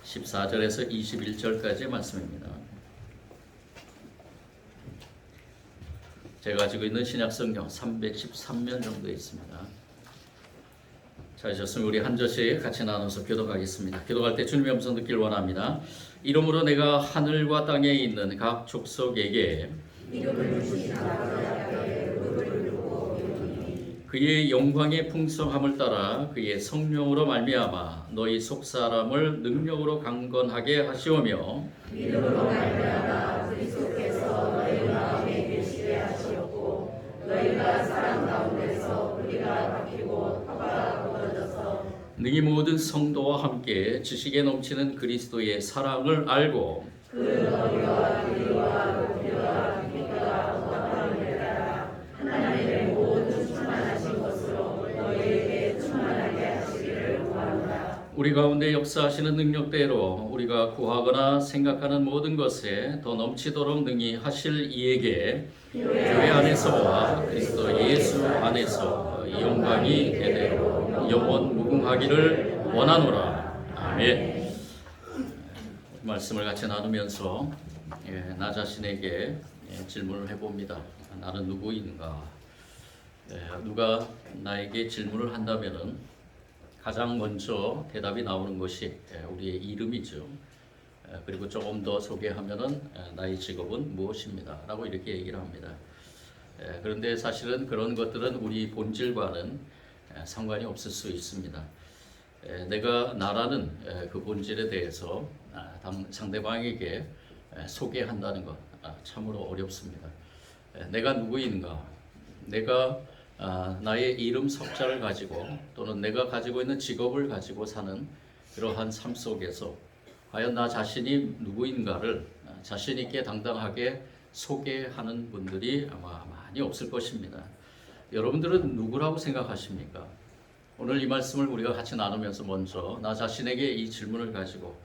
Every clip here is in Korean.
14절에서 21절까지의 말씀입니다. 제가 가지고 있는 신약성경 313면 정도 있습니다. 찾으셨으면 우리 한 절씩 같이 나눠서 교독하겠습니다. 교독할 때 주님의 음성 듣기를 원합니다. 이러므로 내가 하늘과 땅에 있는 각 족속에게 그의 영광의 풍성함을 따라 그의 성령으로 말미암아 너희 속사람을 능력으로 강건하게 하시오며 믿음으로 말미암아 그리스도께서 너희 마음에 계시게 하시었고 너희가 사랑 가운데서 뿌리가 박히고 터가 걷어져서 능히 모든 성도와 함께 지식에 넘치는 그리스도의 사랑을 알고 그 너희와 길이와 높이와 깊이가 어떠함을 따라 하나님의 모든 충만하신 것으로 너희에게 충만하게 하시기를 구합니다. 우리 가운데 역사하시는 능력대로 우리가 구하거나 생각하는 모든 것에 더 넘치도록 능히 하실 이에게 교회 안에서와 그리스도 예수 안에서 영광이 대대로 영원 무궁하기를 원하노라. 아멘. 말씀을 같이 나누면서 나 자신에게 질문을 해봅니다. 나는 누구인가? 누가 나에게 질문을 한다면은 가장 먼저 대답이 나오는 것이 우리의 이름이죠. 그리고 조금 더 소개하면은 나의 직업은 무엇입니다 라고 이렇게 얘기를 합니다. 그런데 사실은 그런 것들은 우리 본질과는 상관이 없을 수 있습니다. 내가 나라는 그 본질에 대해서 상대방에게 소개한다는 것 참으로 어렵습니다. 내가 누구인가? 내가 나의 이름 석자를 가지고 또는 내가 가지고 있는 직업을 가지고 사는 그러한 삶 속에서 과연 나 자신이 누구인가를 자신 있게 당당하게 소개하는 분들이 아마 많이 없을 것입니다. 여러분들은 누구라고 생각하십니까? 오늘 이 말씀을 우리가 같이 나누면서 먼저 나 자신에게 이 질문을 가지고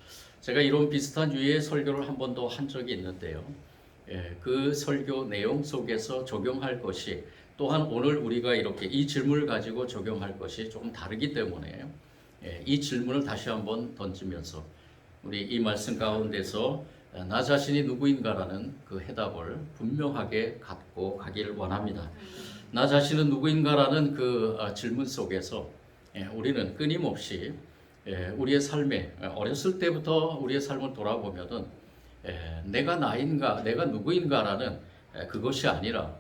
제가 이런 비슷한 유의 설교를 한 번도 한 적이 있는데요. 그 설교 내용 속에서 적용할 것이 또한 오늘 우리가 이렇게 이 질문을 가지고 적용할 것이 조금 다르기 때문에 이 질문을 다시 한번 던지면서 우리 이 말씀 가운데서 나 자신이 누구인가라는 그 해답을 분명하게 갖고 가기를 원합니다. 나 자신은 누구인가라는 그 질문 속에서 우리는 끊임없이 우리의 삶에 어렸을 때부터 우리의 삶을 돌아보면은 내가 나인가, 내가 누구인가라는 그것이 아니라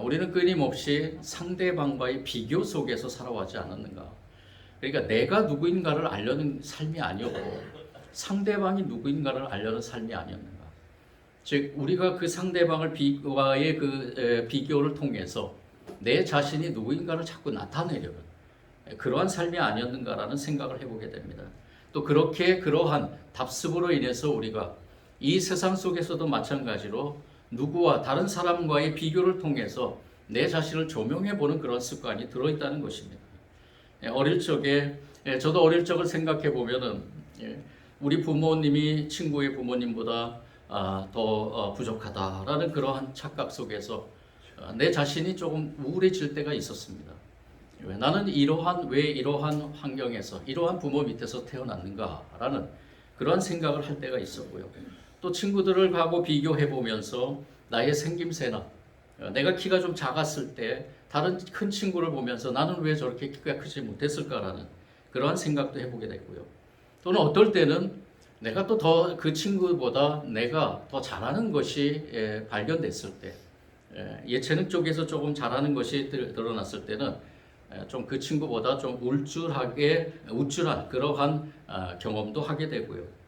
우리는 끊임없이 상대방과의 비교 속에서 살아왔지 않았는가. 그러니까 내가 누구인가를 알려는 삶이 아니었고 상대방이 누구인가를 알려는 삶이 아니었는가. 즉 우리가 그 상대방을 과의 그 비교를 통해서 내 자신이 누구인가를 자꾸 나타내려는 그러한 삶이 아니었는가라는 생각을 해보게 됩니다. 또 그렇게 그러한 답습으로 인해서 우리가 이 세상 속에서도 마찬가지로 누구와 다른 사람과의 비교를 통해서 내 자신을 조명해보는 그런 습관이 들어있다는 것입니다. 어릴 적에 저도 어릴 적을 생각해 보면은 우리 부모님이 친구의 부모님보다 더 부족하다라는 그러한 착각 속에서 내 자신이 조금 우울해질 때가 있었습니다. 나는 왜 이러한 환경에서 이러한 부모 밑에서 태어났는가라는 그러한 생각을 할 때가 있었고요. 또 친구들을 가고 비교해 보면서 나의 생김새나 내가 키가 좀 작았을 때 다른 큰 친구를 보면서 나는 왜 저렇게 키가 크지 못했을까라는 그러한 생각도 해보게 됐고요. 또는 어떨 때는 내가 또 더 그 친구보다 내가 더 잘하는 것이 발견됐을 때 예체능 쪽에서 조금 잘하는 것이 드러났을 때는 좀 그 친구보다 좀 우쭐한 그러한 경험도 하게 되고요.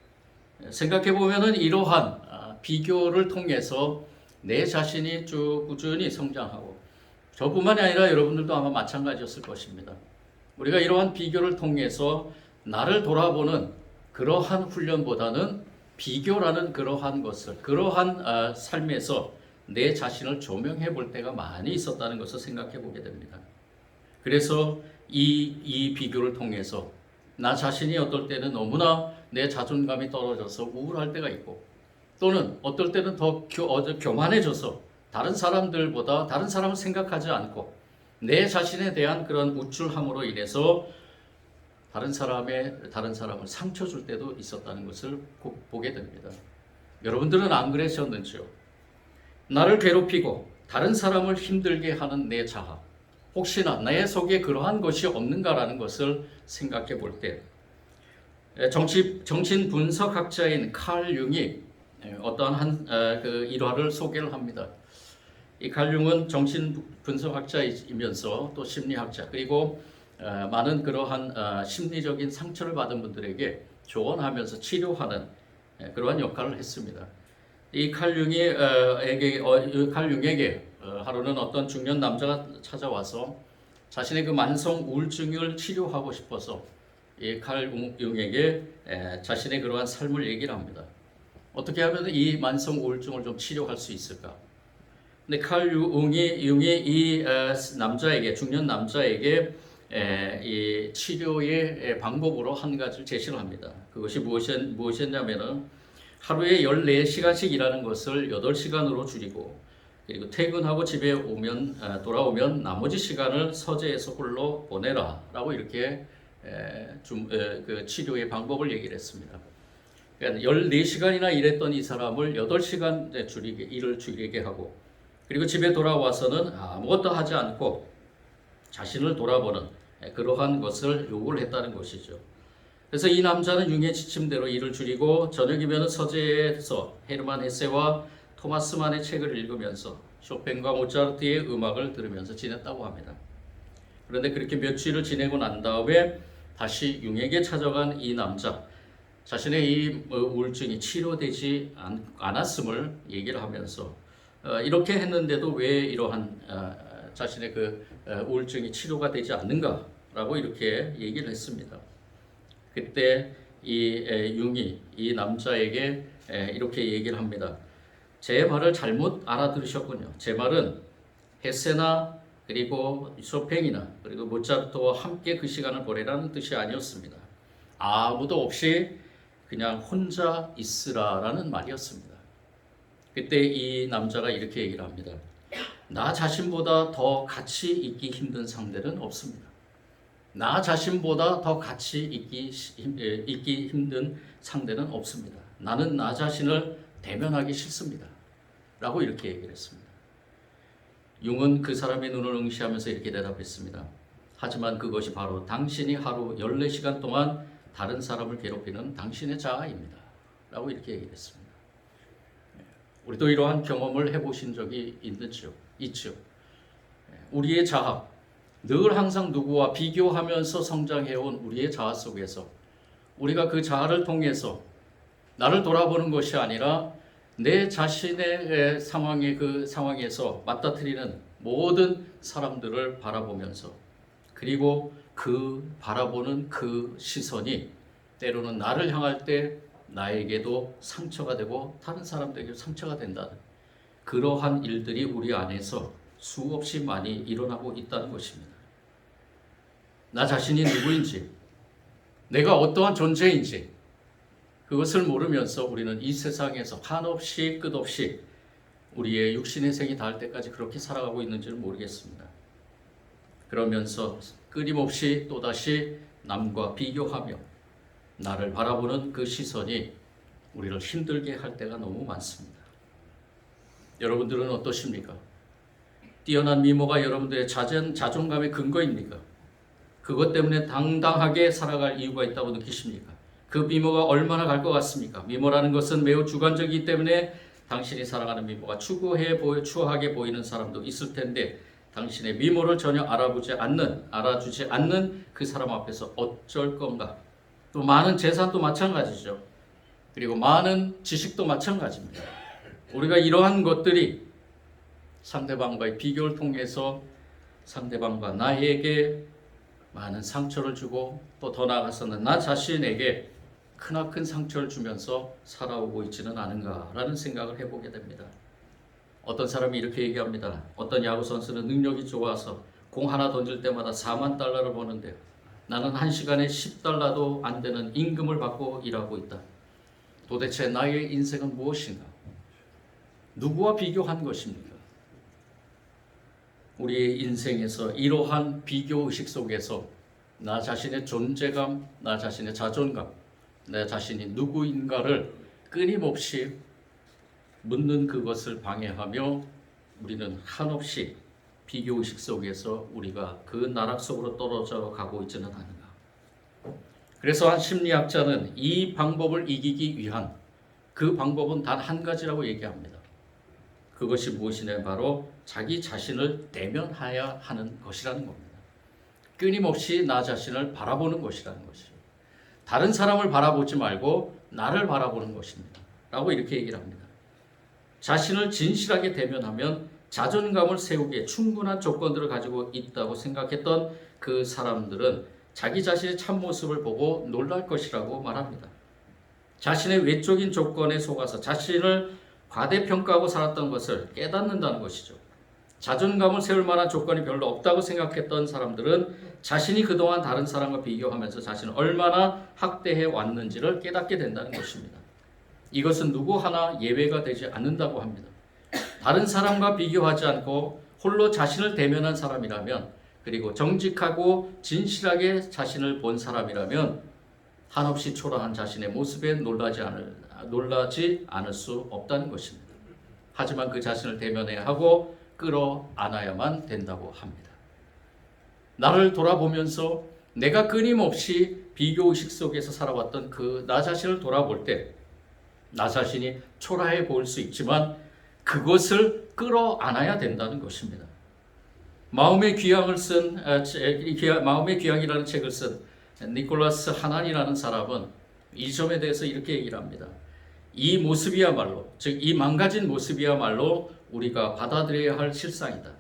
생각해 보면은 이러한 비교를 통해서 내 자신이 쭉 꾸준히 성장하고 저뿐만이 아니라 여러분들도 아마 마찬가지였을 것입니다. 우리가 이러한 비교를 통해서 나를 돌아보는 그러한 훈련보다는 비교라는 그러한 것을 그러한 삶에서 내 자신을 조명해 볼 때가 많이 있었다는 것을 생각해 보게 됩니다. 그래서 이 비교를 통해서 나 자신이 어떨 때는 너무나 내 자존감이 떨어져서 우울할 때가 있고 또는 어떨 때는 더 교만해져서 다른 사람들보다 다른 사람을 생각하지 않고 내 자신에 대한 그런 우쭐함으로 인해서 다른 사람을 상처 줄 때도 있었다는 것을 보게 됩니다. 여러분들은 안 그러셨는지요? 나를 괴롭히고 다른 사람을 힘들게 하는 내 자아, 혹시나 내 속에 그러한 것이 없는가라는 것을 생각해 볼 때, 정신 분석학자인 칼 융이 어떠한 그 일화를 소개를 합니다. 이 칼 융은 정신 분석학자이면서 또 심리학자, 그리고 많은 그러한 심리적인 상처를 받은 분들에게 조언하면서 치료하는 그러한 역할을 했습니다. 이 칼 융에게 하루는 어떤 중년 남자가 찾아와서 자신의 그 만성 우울증을 치료하고 싶어서 이 칼 융에게 자신의 그러한 삶을 얘기를 합니다. 어떻게 하면 이 만성 우울증을 좀 치료할 수 있을까? 근데 칼 융이 이 남자에게, 중년 남자에게 이 치료의 방법으로 한 가지를 제시를 합니다. 그것이 무엇이었냐면은 하루에 14시간씩 일하는 것을 8시간으로 줄이고, 그리고 퇴근하고 집에 돌아오면 나머지 시간을 서재에서 홀로 보내라 라고 이렇게 그 치료의 방법을 얘기를 했습니다. 그러니까 14시간이나 일했던 이 사람을 8시간 일을 줄이게 하고, 그리고 집에 돌아와서는 아무것도 하지 않고 자신을 돌아보는 그러한 것을 요구를 했다는 것이죠. 그래서 이 남자는 융의 지침대로 일을 줄이고 저녁이면 서재에서 헤르만 헤세와 토마스 만의 책을 읽으면서 쇼팽과 모차르트의 음악을 들으면서 지냈다고 합니다. 그런데 그렇게 며칠을 지내고 난 다음에 다시 융에게 찾아간 이 남자, 자신의 이 우울증이 치료되지 않았음을 얘기를 하면서 이렇게 했는데도 왜 이러한 자신의 그 우울증이 치료가 되지 않는가라고 이렇게 얘기를 했습니다. 그때 이 융이 이 남자에게 이렇게 얘기를 합니다. 제 말을 잘못 알아들으셨군요. 제 말은 헤세나 그리고 쇼팽이나 그리고 모차르트와 함께 그 시간을 보내라는 뜻이 아니었습니다. 아무도 없이 그냥 혼자 있으라라는 말이었습니다. 그때 이 남자가 이렇게 얘기를 합니다. 나 자신보다 더 같이 있기 힘든 상대는 없습니다. 나 자신보다 더 같이 있기 힘든 상대는 없습니다. 나는 나 자신을 대면하기 싫습니다. 라고 이렇게 얘기를 했습니다. 융은 그 사람의 눈을 응시하면서 이렇게 대답했습니다. 하지만 그것이 바로 당신이 하루 14시간 동안 다른 사람을 괴롭히는 당신의 자아입니다. 라고 이렇게 얘기를 했습니다. 우리도 이러한 경험을 해보신 적이 있죠. 우리의 자아, 늘 항상 누구와 비교하면서 성장해온 우리의 자아 속에서 우리가 그 자아를 통해서 나를 돌아보는 것이 아니라 내 자신의 상황에서 맞닥뜨리는 모든 사람들을 바라보면서, 그리고 그 바라보는 그 시선이 때로는 나를 향할 때 나에게도 상처가 되고 다른 사람들에게도 상처가 된다는 그러한 일들이 우리 안에서 수없이 많이 일어나고 있다는 것입니다. 나 자신이 누구인지, 내가 어떠한 존재인지 그것을 모르면서 우리는 이 세상에서 한없이 끝없이 우리의 육신의 생이 닿을 때까지 그렇게 살아가고 있는지는 모르겠습니다. 그러면서 끊임없이 또다시 남과 비교하며 나를 바라보는 그 시선이 우리를 힘들게 할 때가 너무 많습니다. 여러분들은 어떠십니까? 뛰어난 미모가 여러분들의 자존감의 근거입니까? 그것 때문에 당당하게 살아갈 이유가 있다고 느끼십니까? 그 미모가 얼마나 갈 것 같습니까? 미모라는 것은 매우 주관적이기 때문에 당신이 사랑하는 미모가 추하게 보이는 사람도 있을 텐데, 당신의 미모를 전혀 알아주지 않는 그 사람 앞에서 어쩔 건가? 또 많은 재산도 마찬가지죠. 그리고 많은 지식도 마찬가지입니다. 우리가 이러한 것들이 상대방과의 비교를 통해서 상대방과 나에게 많은 상처를 주고, 또 더 나아가서는 나 자신에게 크나큰 상처를 주면서 살아오고 있지는 않은가라는 생각을 해보게 됩니다. 어떤 사람이 이렇게 얘기합니다. 어떤 야구 선수는 능력이 좋아서 공 하나 던질 때마다 4만 달러를 버는데 나는 1시간에 10달러도 안 되는 임금을 받고 일하고 있다. 도대체 나의 인생은 무엇인가? 누구와 비교한 것입니까? 우리의 인생에서 이러한 비교 의식 속에서 나 자신의 존재감, 나 자신의 자존감, 내 자신이 누구인가를 끊임없이 묻는 그것을 방해하며 우리는 한없이 비교의식 속에서 우리가 그 나락 속으로 떨어져 가고 있지는 않은가. 그래서 한 심리학자는 이 방법을 이기기 위한 그 방법은 단 한 가지라고 얘기합니다. 그것이 무엇이냐, 바로 자기 자신을 대면해야 하는 것이라는 겁니다. 끊임없이 나 자신을 바라보는 것이라는 것이죠. 다른 사람을 바라보지 말고 나를 바라보는 것입니다. 라고 이렇게 얘기를 합니다. 자신을 진실하게 대면하면 자존감을 세우기에 충분한 조건들을 가지고 있다고 생각했던 그 사람들은 자기 자신의 참모습을 보고 놀랄 것이라고 말합니다. 자신의 외적인 조건에 속아서 자신을 과대평가하고 살았던 것을 깨닫는다는 것이죠. 자존감을 세울 만한 조건이 별로 없다고 생각했던 사람들은 자신이 그동안 다른 사람과 비교하면서 자신을 얼마나 학대해 왔는지를 깨닫게 된다는 것입니다. 이것은 누구 하나 예외가 되지 않는다고 합니다. 다른 사람과 비교하지 않고 홀로 자신을 대면한 사람이라면, 그리고 정직하고 진실하게 자신을 본 사람이라면 한없이 초라한 자신의 모습에 놀라지 않을 수 없다는 것입니다. 하지만 그 자신을 대면해야 하고 끌어안아야만 된다고 합니다. 나를 돌아보면서 내가 끊임없이 비교의식 속에서 살아왔던 그 나 자신을 돌아볼 때 나 자신이 초라해 보일 수 있지만 그것을 끌어안아야 된다는 것입니다. 마음의 귀향이라는 책을 쓴 니콜라스 하난이라는 사람은 이 점에 대해서 이렇게 얘기를 합니다. 이 모습이야말로, 즉 이 망가진 모습이야말로 우리가 받아들여야 할 실상이다.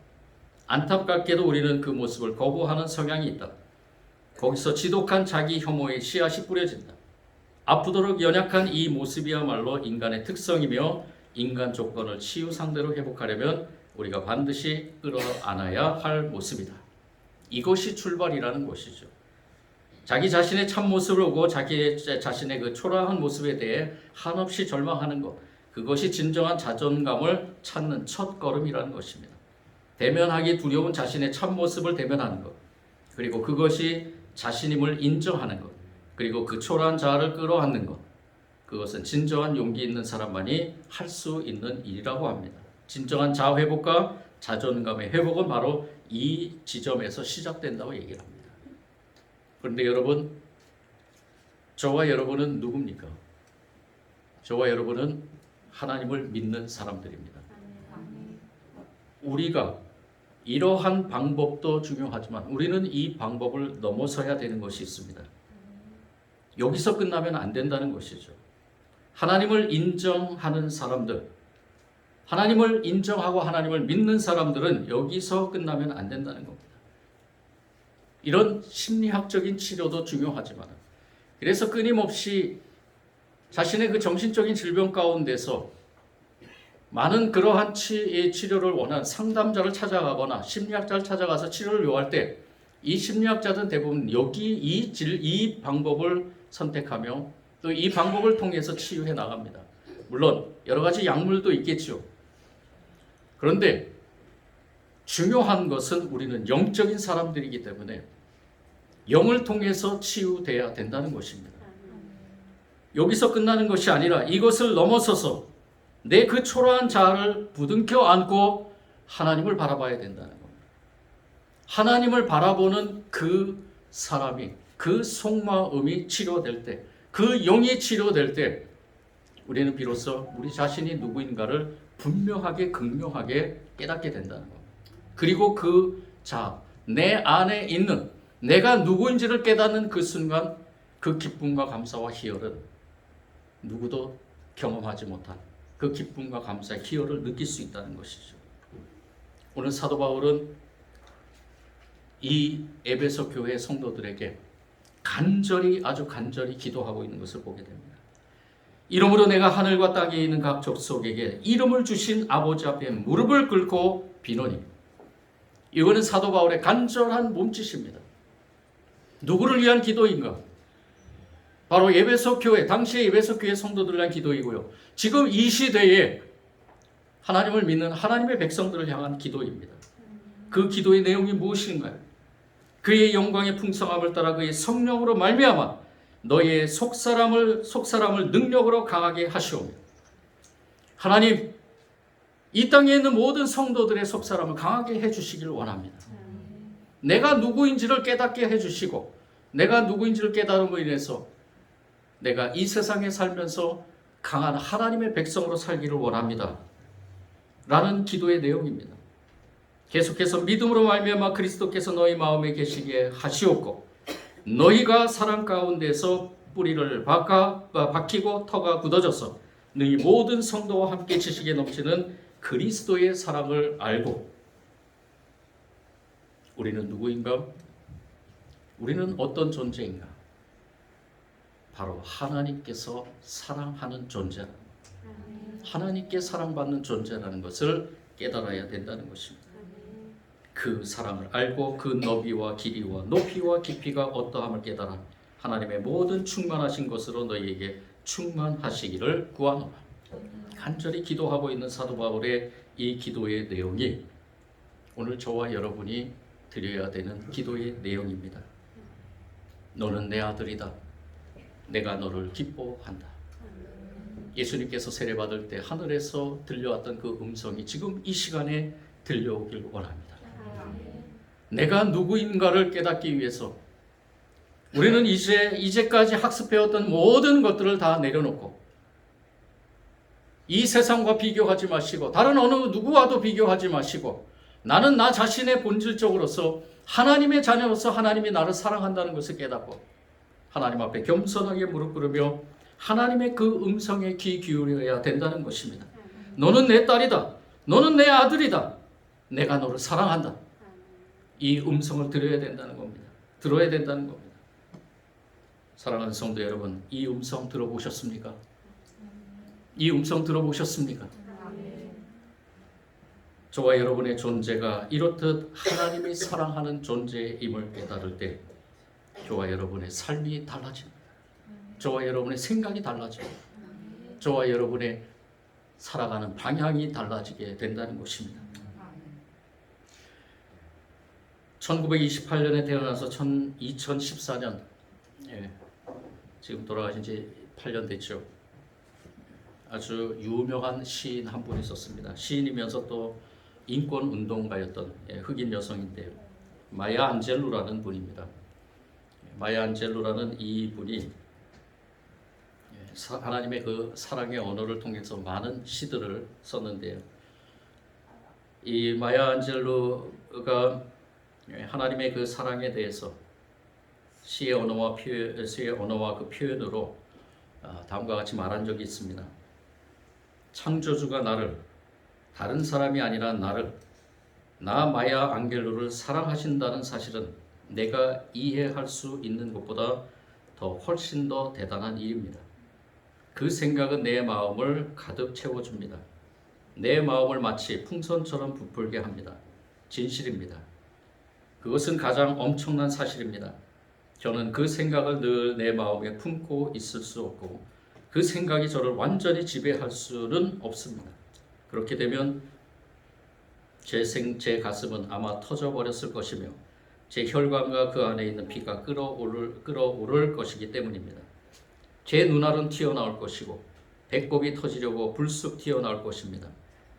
안타깝게도 우리는 그 모습을 거부하는 성향이 있다. 거기서 지독한 자기 혐오의 씨앗이 뿌려진다. 아프도록 연약한 이 모습이야말로 인간의 특성이며 인간 조건을 치유 상대로 회복하려면 우리가 반드시 끌어안아야 할 모습이다. 이것이 출발이라는 것이죠. 자기 자신의 참모습을 보고 자기 자신의 그 초라한 모습에 대해 한없이 절망하는 것, 그것이 진정한 자존감을 찾는 첫 걸음이라는 것입니다. 대면하기 두려운 자신의 참모습을 대면하는 것, 그리고 그것이 자신임을 인정하는 것, 그리고 그 초라한 자아를 끌어안는 것, 그것은 진정한 용기 있는 사람만이 할 수 있는 일이라고 합니다. 진정한 자아 회복과 자존감의 회복은 바로 이 지점에서 시작된다고 얘기를 합니다. 그런데 여러분, 저와 여러분은 누굽니까? 저와 여러분은 하나님을 믿는 사람들입니다. 우리가 이러한 방법도 중요하지만 우리는 이 방법을 넘어서야 되는 것이 있습니다. 여기서 끝나면 안 된다는 것이죠. 하나님을 인정하는 사람들, 하나님을 인정하고 하나님을 믿는 사람들은 여기서 끝나면 안 된다는 겁니다. 이런 심리학적인 치료도 중요하지만, 그래서 끊임없이 자신의 그 정신적인 질병 가운데서 많은 그러한 치료를 원하는 상담자를 찾아가거나 심리학자를 찾아가서 치료를 요할 때 이 심리학자들은 대부분 이 방법을 선택하며 또 이 방법을 통해서 치유해 나갑니다. 물론 여러 가지 약물도 있겠죠. 그런데 중요한 것은 우리는 영적인 사람들이기 때문에 영을 통해서 치유돼야 된다는 것입니다. 여기서 끝나는 것이 아니라 이것을 넘어서서 내 그 초라한 자아를 부둥켜 안고 하나님을 바라봐야 된다는 겁니다. 하나님을 바라보는 그 사람이, 그 속마음이 치료될 때, 그 영이 치료될 때 우리는 비로소 우리 자신이 누구인가를 분명하게 극명하게 깨닫게 된다는 겁니다. 그리고 그 자아, 내 안에 있는 내가 누구인지를 깨닫는 그 순간 그 기쁨과 감사와 희열은 누구도 경험하지 못한 그 기쁨과 감사의 희열을 느낄 수 있다는 것이죠. 오늘 사도 바울은 이 에베소 교회 성도들에게 아주 간절히 기도하고 있는 것을 보게 됩니다. 이러므로 내가 하늘과 땅에 있는 각 족속에게 이름을 주신 아버지 앞에 무릎을 꿇고 비노니. 이거는 사도 바울의 간절한 몸짓입니다. 누구를 위한 기도인가? 바로 에베소 교회, 당시의 에베소 교회 성도들을 위한 기도이고요. 지금 이 시대에 하나님을 믿는 하나님의 백성들을 향한 기도입니다. 그 기도의 내용이 무엇인가요? 그의 영광의 풍성함을 따라 그의 성령으로 말미암아 너희의 속사람을 능력으로 강하게 하시오며. 하나님, 이 땅에 있는 모든 성도들의 속사람을 강하게 해주시길 원합니다. 내가 누구인지를 깨닫게 해주시고, 내가 누구인지를 깨달음으로 인해서 내가 이 세상에 살면서 강한 하나님의 백성으로 살기를 원합니다. 라는 기도의 내용입니다. 계속해서 믿음으로 말미암아 그리스도께서 너희 마음에 계시게 하시옵고, 너희가 사랑 가운데서 뿌리를 박히고 터가 굳어져서 너희 모든 성도와 함께 지식에 넘치는 그리스도의 사랑을 알고. 우리는 누구인가? 우리는 어떤 존재인가? 바로 하나님께서 사랑하는 존재, 하나님께 사랑받는 존재라는 것을 깨달아야 된다는 것입니다. 그 사랑을 알고 그 너비와 길이와 높이와 깊이가 어떠함을 깨달아 하나님의 모든 충만하신 것으로 너희에게 충만하시기를 구하노라. 간절히 기도하고 있는 사도 바울의 이 기도의 내용이 오늘 저와 여러분이 드려야 되는 기도의 내용입니다. 너는 내 아들이다. 내가 너를 기뻐한다. 예수님께서 세례받을 때 하늘에서 들려왔던 그 음성이 지금 이 시간에 들려오길 원합니다. 내가 누구인가를 깨닫기 위해서 우리는 이제까지 학습해왔던 모든 것들을 다 내려놓고 이 세상과 비교하지 마시고 다른 어느 누구와도 비교하지 마시고 나는 나 자신의 본질적으로서 하나님의 자녀로서 하나님이 나를 사랑한다는 것을 깨닫고 하나님 앞에 겸손하게 무릎 꿇으며 하나님의 그 음성에 귀 기울여야 된다는 것입니다. 너는 내 딸이다. 너는 내 아들이다. 내가 너를 사랑한다. 이 음성을 들어야 된다는 겁니다. 들어야 된다는 겁니다. 사랑하는 성도 여러분, 이 음성 들어보셨습니까? 이 음성 들어보셨습니까? 저와 여러분의 존재가 이렇듯 하나님이 사랑하는 존재임을 깨달을 때 저와 여러분의 삶이 달라집니다. 저와 여러분의 생각이 달라집니다. 저와 여러분의 살아가는 방향이 달라지게 된다는 것입니다. 1928년에 태어나서 2014년, 지금 돌아가신 지 8년 됐죠. 아주 유명한 시인 한 분이 있었습니다. 시인이면서 또 인권운동가였던 흑인 여성인데요. 마야 안젤루라는 분입니다. 마야 안젤루라는 이 분이 하나님의 그 사랑의 언어를 통해서 많은 시들을 썼는데요. 이 마야 안젤루가 하나님의 그 사랑에 대해서 시의 언어와 그 표현으로 다음과 같이 말한 적이 있습니다. 창조주가 나를, 다른 사람이 아니라 나를, 나 마야 안겔루를 사랑하신다는 사실은 내가 이해할 수 있는 것보다 훨씬 더 대단한 일입니다. 그 생각은 내 마음을 가득 채워줍니다. 내 마음을 마치 풍선처럼 부풀게 합니다. 진실입니다. 그것은 가장 엄청난 사실입니다. 저는 그 생각을 늘 내 마음에 품고 있을 수 없고 그 생각이 저를 완전히 지배할 수는 없습니다. 그렇게 되면 제 가슴은 아마 터져버렸을 것이며 제 혈관과 그 안에 있는 피가 끓어오를 것이기 때문입니다. 제 눈알은 튀어나올 것이고 배꼽이 터지려고 불쑥 튀어나올 것입니다.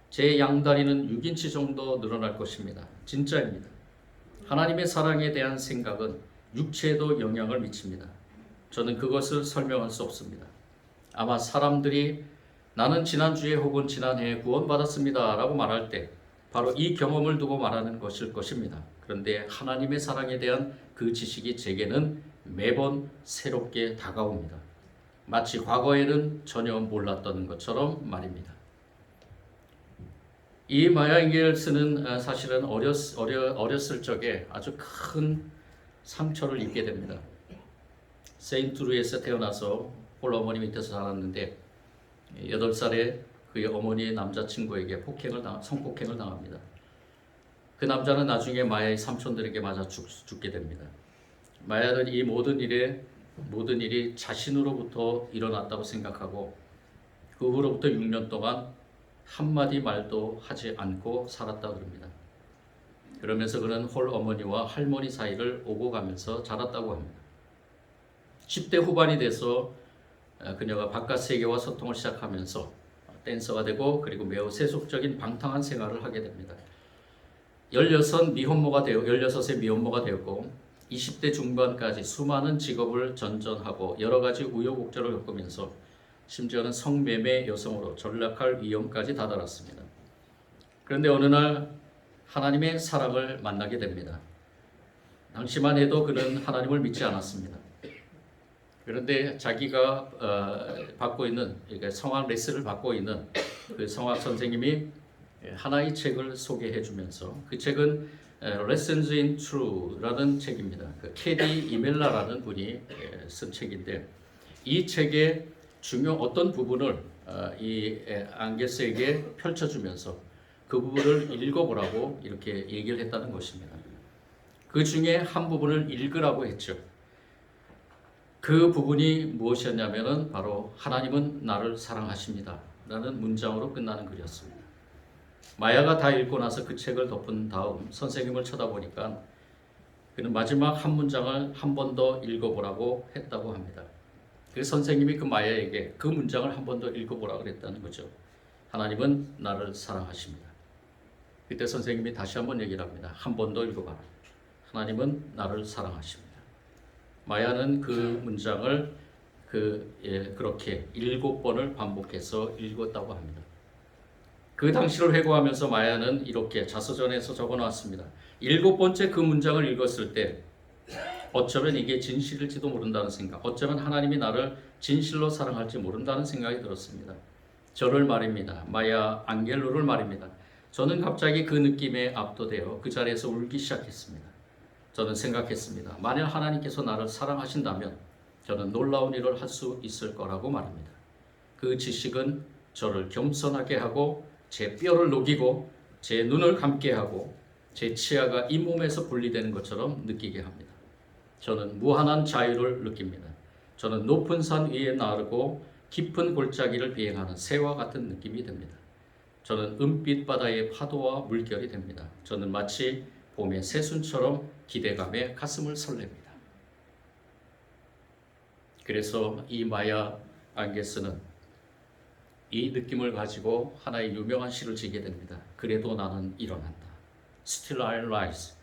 제 양다리는 6인치 정도 늘어날 것입니다. 진짜입니다. 하나님의 사랑에 대한 생각은 육체에도 영향을 미칩니다. 저는 그것을 설명할 수 없습니다. 아마 사람들이 나는 지난주에 혹은 지난해에 구원받았습니다 라고 말할 때 바로 이 경험을 두고 말하는 것일 것입니다. 그런데 하나님의 사랑에 대한 그 지식이 제게는 매번 새롭게 다가옵니다. 마치 과거에는 전혀 몰랐던 것처럼 말입니다. 이 마야 앵겔스는 사실은 어렸을 적에 아주 큰 상처를 입게 됩니다. 세인트루이스에 태어나서 홀로 어머니 밑에서 자랐는데 8살에 그의 어머니의 남자친구에게 성폭행을 당합니다. 그 남자는 나중에 마야의 삼촌들에게 맞아 죽게 됩니다. 마야는 이 모든 일이 자신으로부터 일어났다고 생각하고 그 후로부터 6년 동안 한마디 말도 하지 않고 살았다고 합니다. 그러면서 그는 홀 어머니와 할머니 사이를 오고 가면서 자랐다고 합니다. 10대 후반이 돼서 그녀가 바깥 세계와 소통을 시작하면서 댄서가 되고 그리고 매우 세속적인 방탕한 생활을 하게 됩니다. 16의 미혼모가 되었고 20대 중반까지 수많은 직업을 전전하고 여러 가지 우여곡절을 겪으면서 심지어는 성매매 여성으로 전락할 위험까지 다다랐습니다. 그런데 어느 날 하나님의 사랑을 만나게 됩니다. 당시만 해도 그는 하나님을 믿지 않았습니다. 그런데 자기가 받고 있는 성악 레슨을 받고 있는 그 성악 선생님이 하나의 책을 소개해 주면서 그 책은 Lessons in Truth라는 책입니다. 그 캐디 이멜라라는 분이 쓴 책인데 이 책의 어떤 부분을 이 앙게스에게 펼쳐주면서 그 부분을 읽어보라고 이렇게 얘기를 했다는 것입니다. 그 중에 한 부분을 읽으라고 했죠. 그 부분이 무엇이었냐면은 바로 하나님은 나를 사랑하십니다 라는 문장으로 끝나는 글이었습니다. 마야가 다 읽고 나서 그 책을 덮은 다음 선생님을 쳐다보니까 그는 마지막 한 문장을 한 번 더 읽어보라고 했다고 합니다. 그 선생님이 그 마야에게 그 문장을 한 번 더 읽어보라고 그랬다는 거죠. 하나님은 나를 사랑하십니다. 그때 선생님이 다시 한번 얘기를 합니다. 한 번 더 읽어봐라. 하나님은 나를 사랑하십니다. 마야는 그 문장을 그렇게 7번을 반복해서 읽었다고 합니다. 그 당시를 회고하면서 마야는 이렇게 자서전에서 적어놨습니다. 7번째 그 문장을 읽었을 때 어쩌면 이게 진실일지도 모른다는 생각, 어쩌면 하나님이 나를 진실로 사랑할지 모른다는 생각이 들었습니다. 저를 말입니다. 마야 앙겔로를 말입니다. 저는 갑자기 그 느낌에 압도되어 그 자리에서 울기 시작했습니다. 저는 생각했습니다. 만약 하나님께서 나를 사랑하신다면 저는 놀라운 일을 할 수 있을 거라고 말입니다. 그 지식은 저를 겸손하게 하고 제 뼈를 녹이고 제 눈을 감게 하고 제 치아가 이 몸에서 분리되는 것처럼 느끼게 합니다. 저는 무한한 자유를 느낍니다. 저는 높은 산 위에 나르고 깊은 골짜기를 비행하는 새와 같은 느낌이 듭니다. 저는 은빛 바다의 파도와 물결이 됩니다. 저는 마치 봄의 새순처럼 기대감에 가슴을 설렙니다. 그래서 이 마야 앙게스는 이 느낌을 가지고 하나의 유명한 시를 지게 됩니다. 그래도 나는 일어난다. Still I rise.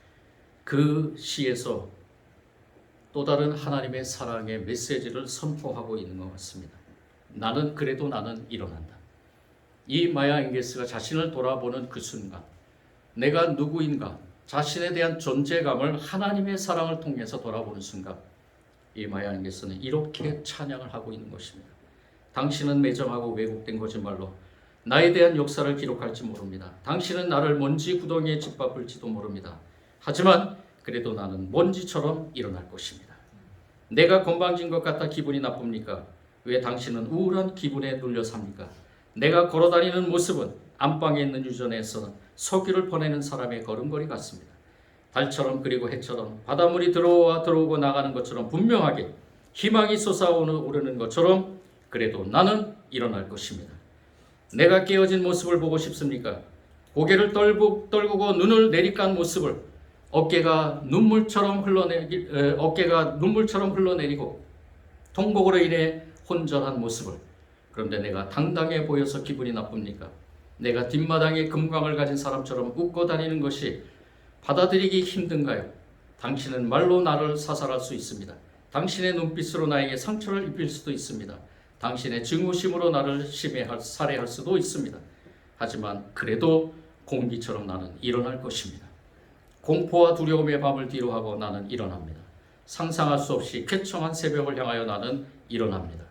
그 시에서 또 다른 하나님의 사랑의 메시지를 선포하고 있는 것 같습니다. 그래도 나는 일어난다. 이 마야 앙게스가 자신을 돌아보는 그 순간 내가 누구인가 자신에 대한 존재감을 하나님의 사랑을 통해서 돌아보는 순간 이 마야 앙게스는 이렇게 찬양을 하고 있는 것입니다. 당신은 매정하고 왜곡된 거짓말로 나에 대한 역사를 기록할지 모릅니다. 당신은 나를 먼지 구덩이에 짓밟을지도 모릅니다. 하지만 그래도 나는 먼지처럼 일어날 것입니다. 내가 건방진 것 같아 기분이 나쁩니까? 왜 당신은 우울한 기분에 눌려 삽니까? 내가 걸어다니는 모습은 안방에 있는 유전에서 석유를 퍼내는 사람의 걸음걸이 같습니다. 달처럼 그리고 해처럼 바닷물이 들어오고 나가는 것처럼 분명하게 희망이 솟아오르는 것처럼 그래도 나는 일어날 것입니다. 내가 깨어진 모습을 보고 싶습니까? 고개를 떨구고 눈을 내리깐 모습을 어깨가 눈물처럼 흘러내리고 통곡으로 인해 혼전한 모습을 그런데 내가 당당해 보여서 기분이 나쁩니까? 내가 뒷마당에 금광을 가진 사람처럼 웃고 다니는 것이 받아들이기 힘든가요? 당신은 말로 나를 사살할 수 있습니다. 당신의 눈빛으로 나에게 상처를 입힐 수도 있습니다. 당신의 증오심으로 나를 살해할 수도 있습니다. 하지만 그래도 공기처럼 나는 일어날 것입니다. 공포와 두려움의 밤을 뒤로하고 나는 일어납니다. 상상할 수 없이 쾌청한 새벽을 향하여 나는 일어납니다.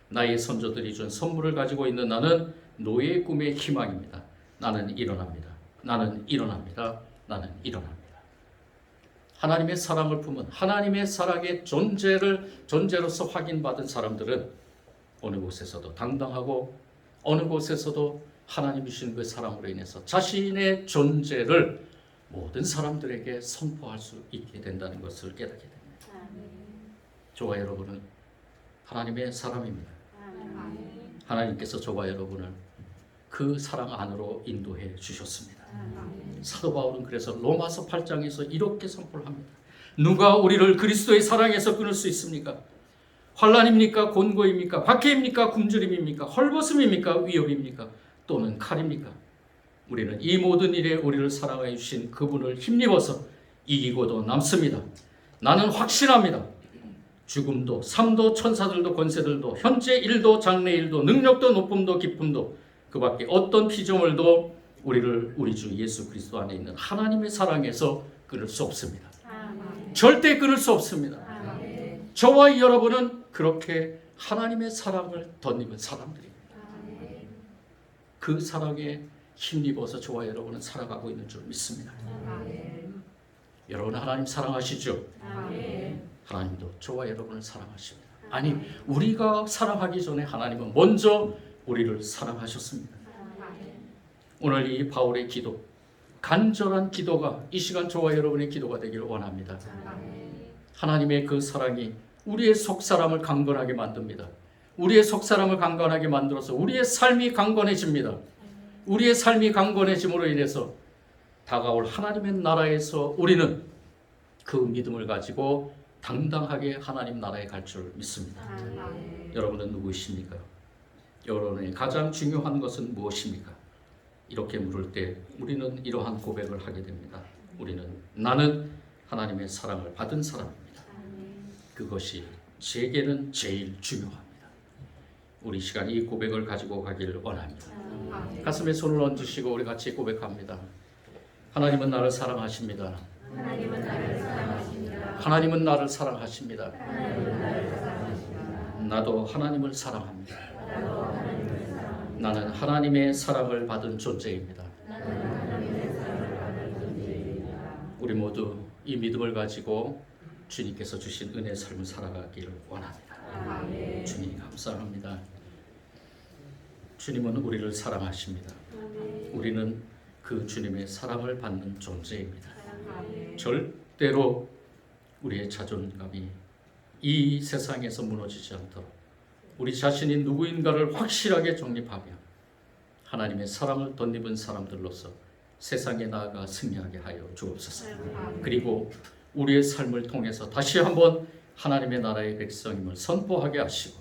나의 선조들이 준 선물을 가지고 있는 나는 노예의 꿈의 희망입니다. 나는 일어납니다. 나는 일어납니다. 나는 일어납니다. 하나님의 사랑을 품은 하나님의 사랑의 존재로서 확인받은 사람들은 어느 곳에서도 당당하고 어느 곳에서도 하나님이 주신 그 사랑으로 인해서 자신의 존재를 모든 사람들에게 선포할 수 있게 된다는 것을 깨닫게 됩니다. 저와 여러분은 하나님의 사람입니다. 하나님께서 저와 여러분을 그 사랑 안으로 인도해 주셨습니다. 사도 바울은 그래서 로마서 8장에서 이렇게 선포를 합니다. 누가 우리를 그리스도의 사랑에서 끊을 수 있습니까? 환난입니까? 곤고입니까? 박해입니까? 굶주림입니까? 헐벗음입니까? 위협입니까? 또는 칼입니까? 우리는 이 모든 일에 우리를 사랑하여 주신 그분을 힘입어서 이기고도 남습니다. 나는 확신합니다. 죽음도 삶도 천사들도 권세들도 현재 일도 장래 일도 능력도 높음도 기쁨도 그 밖에 어떤 피조물도 우리를 우리 주 예수 그리스도 안에 있는 하나님의 사랑에서 끊을 수 없습니다. 절대 끊을 수 없습니다. 저와 여러분은 그렇게 하나님의 사랑을 덧입은 사람들입니다. 그 사랑에 힘입어서 저와 여러분은 살아가고 있는 줄 믿습니다. 여러분 하나님 사랑하시죠? 하나님도 저와 여러분을 사랑하십니다. 아니 우리가 사랑하기 전에 하나님은 먼저 우리를 사랑하셨습니다. 오늘 이 바울의 기도, 간절한 기도가 이 시간 저와 여러분의 기도가 되기를 원합니다. 하나님의 그 사랑이 우리의 속사람을 강건하게 만듭니다. 우리의 속사람을 강건하게 만들어서 우리의 삶이 강건해집니다. 우리의 삶이 강건해짐으로 인해서 다가올 하나님의 나라에서 우리는 그 믿음을 가지고 당당하게 하나님 나라에 갈 줄 믿습니다. 여러분은 누구이십니까? 여러분의 가장 중요한 것은 무엇입니까? 이렇게 물을 때 우리는 이러한 고백을 하게 됩니다. 우리는 나는 하나님의 사랑을 받은 사람입니다. 그것이 제게는 제일 중요합니다. 우리 시간 이 고백을 가지고 가기를 원합니다. 가슴에 손을 얹으시고 우리 같이 고백합니다. 하나님은 나를 사랑하십니다. 하나님은 나를 사랑하십니다. 나도 하나님을 사랑합니다. 나는 하나님의 사랑을 받은 존재입니다. 우리 모두 이 믿음을 가지고 주님께서 주신 은혜의 삶을 살아가기를 원합니다. 주님 감사합니다. 주님은 우리를 사랑하십니다. 우리는 그 주님의 사랑을 받는 존재입니다. 절대로 우리의 자존감이 이 세상에서 무너지지 않도록 우리 자신이 누구인가를 확실하게 정립하며 하나님의 사랑을 덧입은 사람들로서 세상에 나아가 승리하게 하여 주옵소서. 그리고 우리의 삶을 통해서 다시 한번 하나님의 나라의 백성임을 선포하게 하시고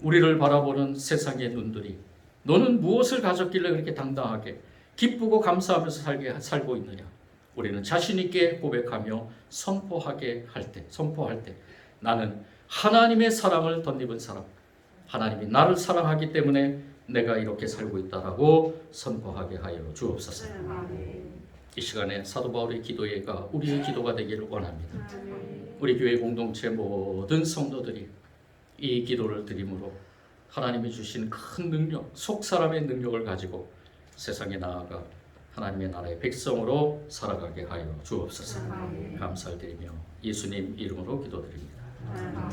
우리를 바라보는 세상의 눈들이 너는 무엇을 가졌길래 그렇게 당당하게 기쁘고 감사하면서 살고 있느냐. 우리는 자신 있게 고백하며 선포할 때 나는 하나님의 사랑을 덧입은 사람, 하나님이 나를 사랑하기 때문에 내가 이렇게 살고 있다라고 선포하게 하여 주옵소서. 이 시간에 사도 바울의 기도가 우리의 기도가 되기를 원합니다. 우리 교회 공동체 모든 성도들이 이 기도를 드림으로 하나님이 주신 큰 능력, 속사람의 능력을 가지고 세상에 나아가 하나님의 나라의 백성으로 살아가게 하여 주옵소서. 감사를 드리며 예수님 이름으로 기도드립니다.